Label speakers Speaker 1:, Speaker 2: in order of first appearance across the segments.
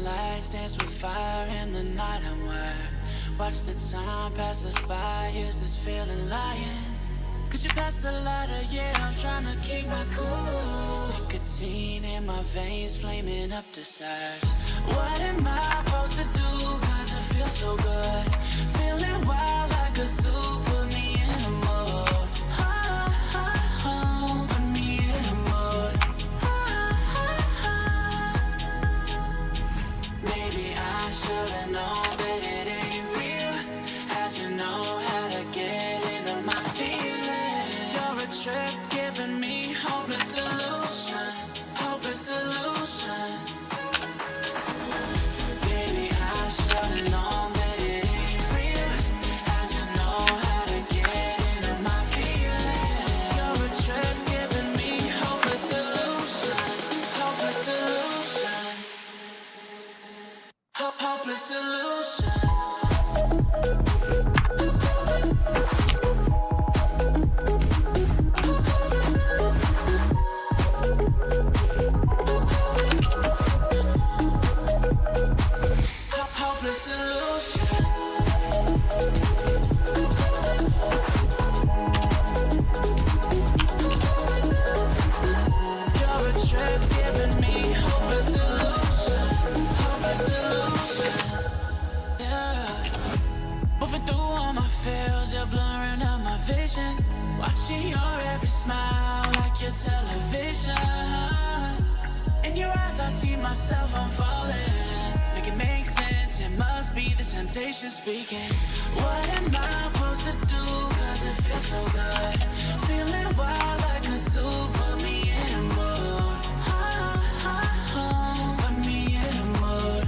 Speaker 1: lights dance with fire in the night. I'm wired. Watch the time pass us by. Is this feeling lying? Could you pass the lighter? Yeah, I'm trying to keep my cool. Nicotine in my veins, flaming up the sides. What am I supposed to do? Cause it feels so good. Feeling wild like a zoo. Put me in a mood. Put me in a mood. Maybe I should've known that it ain't real. How'd you know how to get into my feelings? You're a trip giving me hopeless solution. Hopeless solution. Maybe I should've known that it ain't real. How'd you know how to get into my feelings? You're a trip giving me hopeless solution. Hopeless solution. Hopeless solution. Hopeless solution. You're a trip giving me hopeless solution. Hopeless solution. Yeah. Moving through all my feels, you're blurring out my vision. Watching your every smile like your television. In your eyes I see myself, I'm falling. Make it make sense, it must be the temptation speaking. What am I supposed to do? Cause it feels so good. Feeling wild like a zoo. Put me in a mood. Put me in a mood.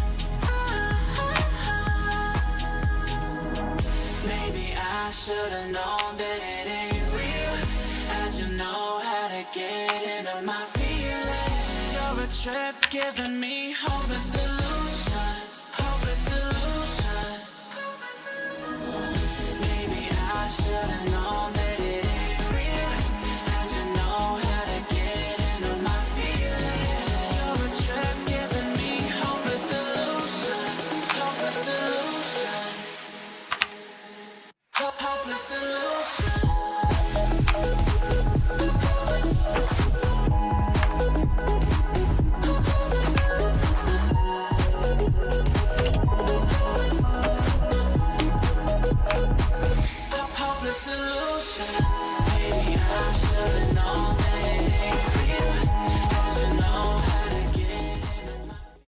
Speaker 1: Maybe I should've known that it ain't real. How'd you know how to get into my feelings? You're a trip giving me hopeless solution.